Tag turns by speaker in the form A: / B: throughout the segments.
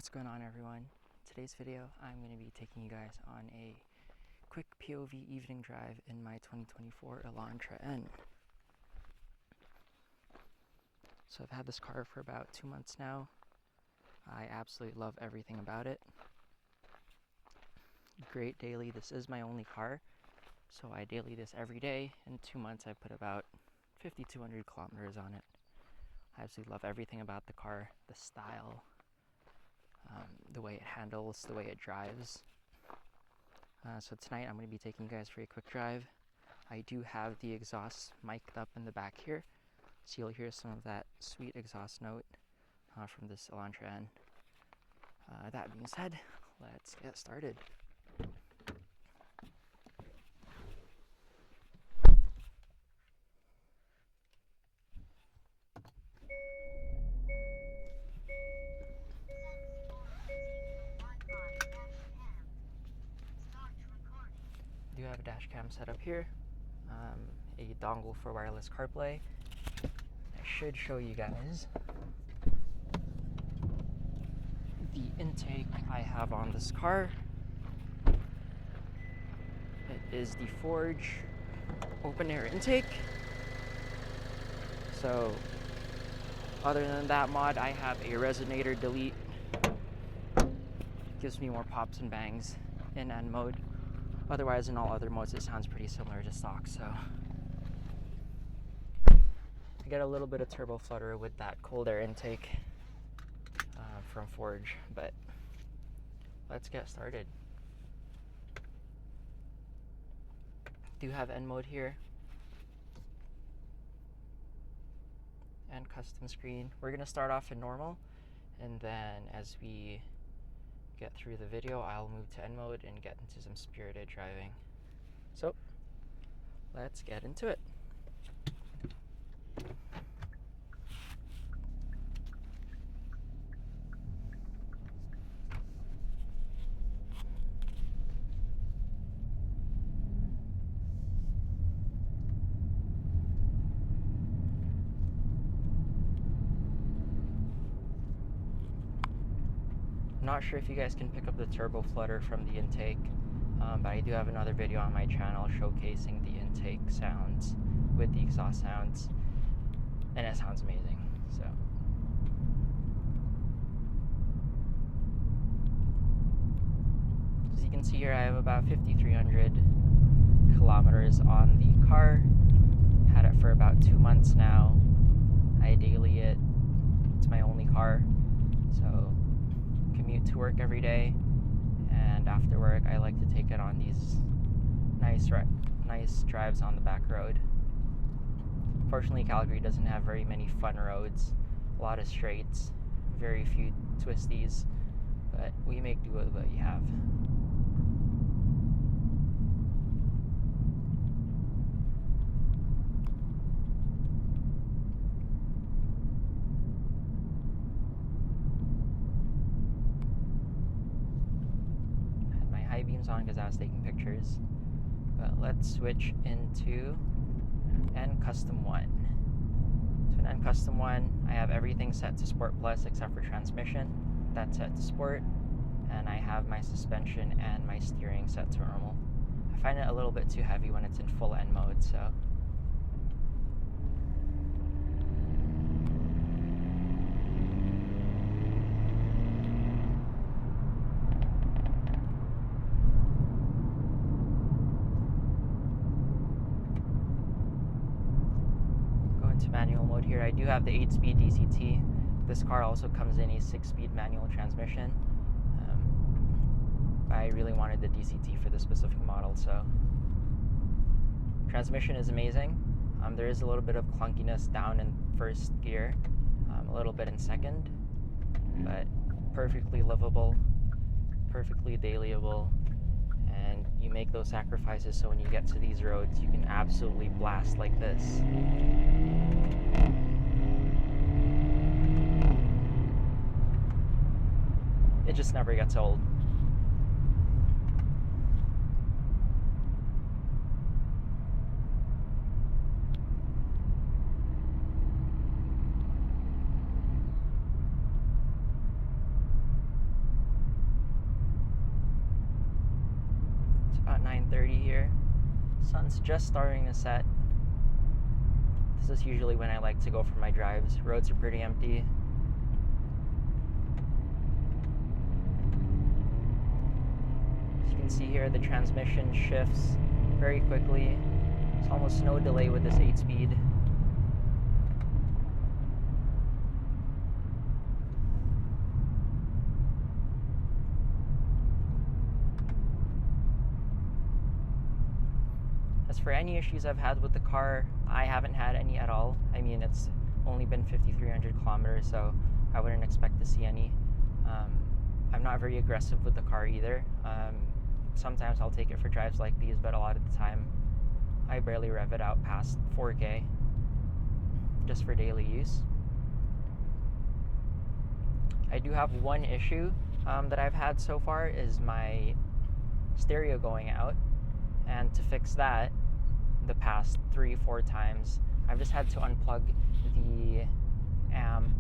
A: What's going on, everyone? Today's video I'm going to be taking you guys on a quick POV evening drive in my 2024 Elantra N. So I've had this car for about 2 months now. I absolutely love everything about it. Great daily. This is my only car, so I daily this every day. In 2 months I put about 5,200 kilometers on it. I absolutely love everything about the car, the style, the way it handles, the way it drives. So tonight I'm going to be taking you guys for a quick drive. I do have the exhaust mic'd up in the back here, so you'll hear some of that sweet exhaust note from this Elantra N. That being said, let's get started. I do have a dash cam set up here, a dongle for wireless CarPlay. I should show you guys the intake I have on this car. It is the Forge open air intake. So other than that mod, I have a Resonator Delete. Gives me more pops and bangs in N mode. Otherwise, in all other modes, it sounds pretty similar to stock. So I get a little bit of turbo flutter with that cold air intake from Forge, but let's get started. Do have N mode here and custom screen. We're gonna start off in normal, and then as we get through the video, I'll move to N mode and get into some spirited driving. So let's get into it. Not sure if you guys can pick up the turbo flutter from the intake, but I do have another video on my channel showcasing the intake sounds with the exhaust sounds, and it sounds amazing. So as you can see here, I have about 5,300 kilometers on the car. Had it for about 2 months now. I daily it. It's my only car, so commute to work every day, and after work I like to take it on these nice drives on the back road. Fortunately, Calgary doesn't have very many fun roads, a lot of straights, very few twisties, but we make do with what you have. Beams on because I was taking pictures, but let's switch into N Custom 1. So in N Custom 1, I have everything set to Sport Plus except for transmission. That's set to Sport, and I have my suspension and my steering set to normal. I find it a little bit too heavy when it's in full N mode, so manual mode here. I do have the 8-speed DCT. This car also comes in a 6-speed manual transmission, but I really wanted the DCT for this specific model, so transmission is amazing. There is a little bit of clunkiness down in first gear, a little bit in second, but perfectly livable, perfectly dailyable, and you make those sacrifices so when you get to these roads you can absolutely blast like this. It just never gets old. about 9:30 here. Sun's just starting to set. This is usually when I like to go for my drives. Roads are pretty empty. As you can see here, the transmission shifts very quickly. There's almost no delay with this 8-speed. As for any issues I've had with the car, I haven't had any at all. I mean, it's only been 5,300 kilometers, so I wouldn't expect to see any. I'm not very aggressive with the car either. Sometimes I'll take it for drives like these, but a lot of the time I barely rev it out past 4K just for daily use. I do have one issue that I've had so far is my stereo going out, and to fix that the past 3-4 times I've just had to unplug the amp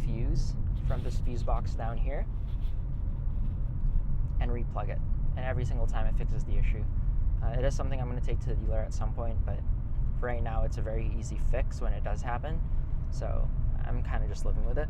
A: fuse from this fuse box down here and replug it, and every single time it fixes the issue. It is something I'm going to take to the dealer at some point, but for right now it's a very easy fix when it does happen, so I'm kind of just living with it.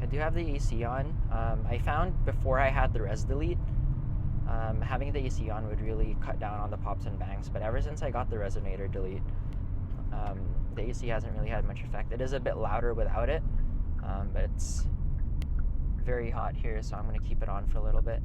A: I do have the AC on. I found before I had the Res Delete, having the AC on would really cut down on the pops and bangs, but ever since I got the Resonator Delete, the AC hasn't really had much effect. It is a bit louder without it, but it's very hot here, so I'm going to keep it on for a little bit.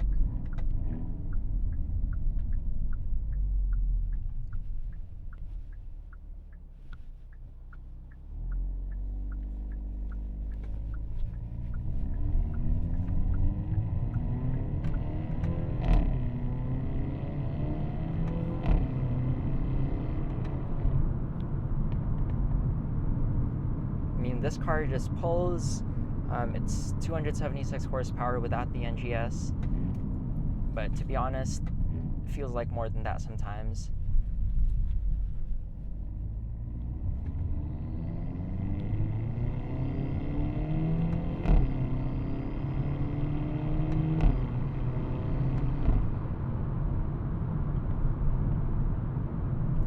A: This car just pulls. It's 276 horsepower without the NGS, but to be honest, it feels like more than that sometimes.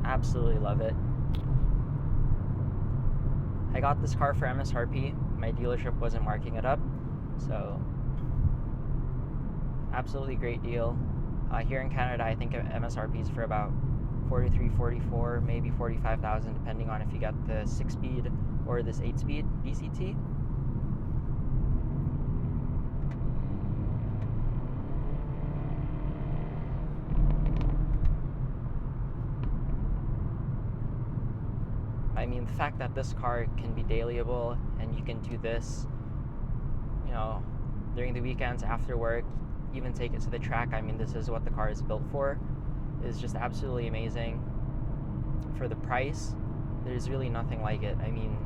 A: Absolutely love it. I got this car for MSRP. My dealership wasn't marking it up, so absolutely great deal. Here in Canada, I think MSRP is for about 43, 44, maybe 45,000, depending on if you get the 6-speed or this 8-speed DCT. I mean, the fact that this car can be dailyable and you can do this, you know, during the weekends after work, even take it to the track. I mean, this is what the car is built for. Is just absolutely amazing. For the price, there's really nothing like it. I mean,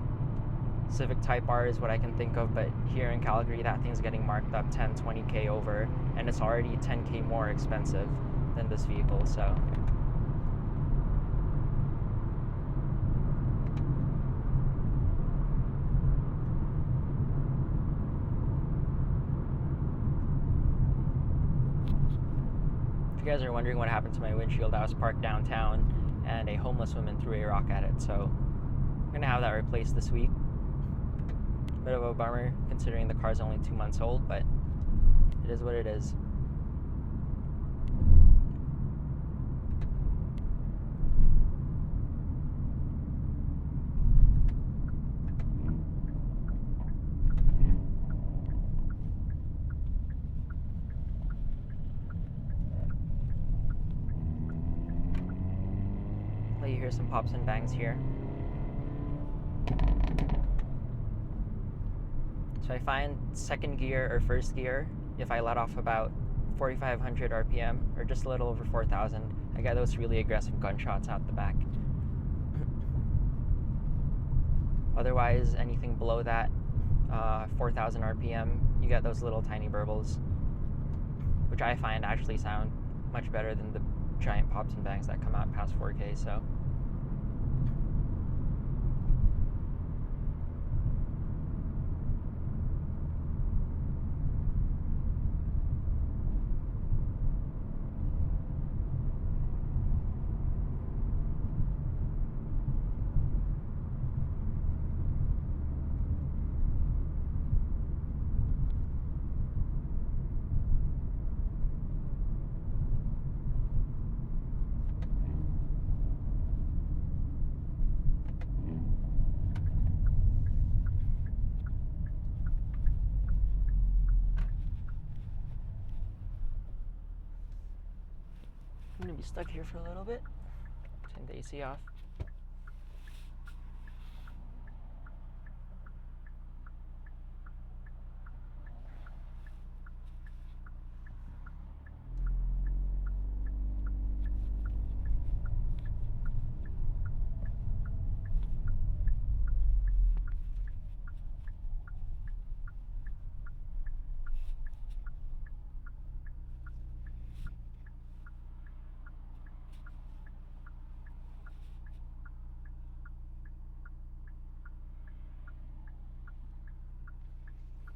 A: Civic Type R is what I can think of, but here in Calgary, that thing's getting marked up 10, 20K over, and it's already 10K more expensive than this vehicle, so. If you guys are wondering what happened to my windshield, I was parked downtown and a homeless woman threw a rock at it, so I'm gonna have that replaced this week. Bit of a bummer considering the car's only 2 months old, but it is what it is. Let you hear some pops and bangs here. So I find second gear or first gear, if I let off about 4,500 RPM or just a little over 4,000, I get those really aggressive gunshots out the back. Otherwise, anything below that, 4,000 RPM, you get those little tiny burbles, which I find actually sound much better than the giant pops and bangs that come out past 4K, so. I'm gonna be stuck here for a little bit. Turn the AC off.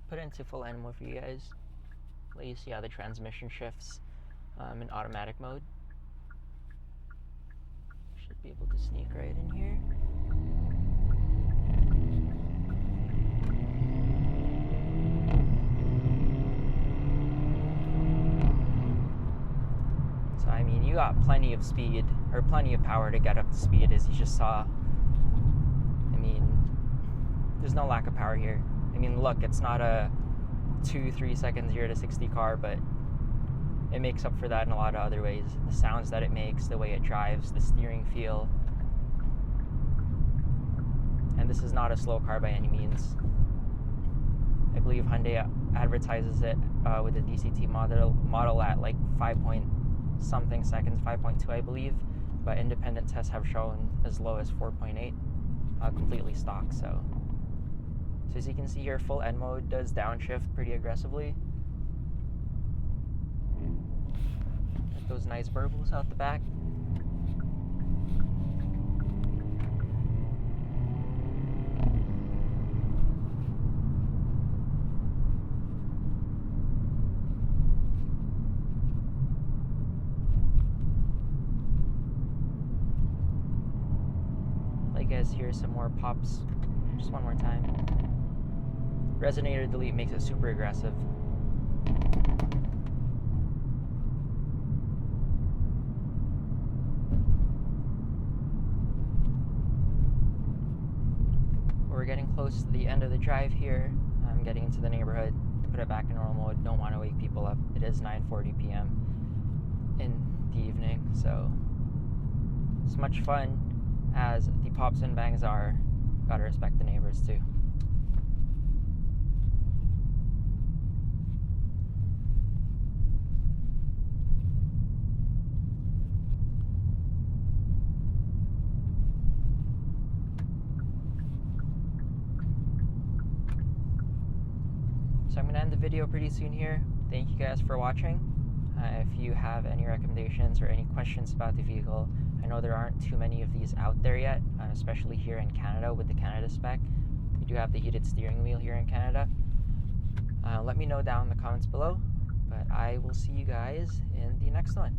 A: Put it into full N mode for you guys. Let you see how the transmission shifts in automatic mode. Should be able to sneak right in here. So I mean, you got plenty of speed, or plenty of power to get up to speed, as you just saw. I mean, there's no lack of power here. I mean, look, it's not a 2-3 second 0 to 60 car, but it makes up for that in a lot of other ways. The sounds that it makes, the way it drives, the steering feel. And this is not a slow car by any means. I believe Hyundai advertises it with the DCT model at like 5-point-something seconds, 5.2 I believe, but independent tests have shown as low as 4.8, completely stock, so as you can see here, full N mode does downshift pretty aggressively. Get those nice burbles out the back. Let you guys hear some more pops just one more time. Resonator Delete makes it super aggressive. We're getting close to the end of the drive here. I'm getting into the neighborhood. Put it back in normal mode. Don't want to wake people up. It is 9:40 p.m. in the evening, so as much fun as the pops and bangs are, gotta respect the neighbors too. So I'm going to end the video pretty soon here. Thank you guys for watching. If you have any recommendations or any questions about the vehicle, I know there aren't too many of these out there yet, especially here in Canada with the Canada spec. We do have the heated steering wheel here in Canada. Let me know down in the comments below, but I will see you guys in the next one.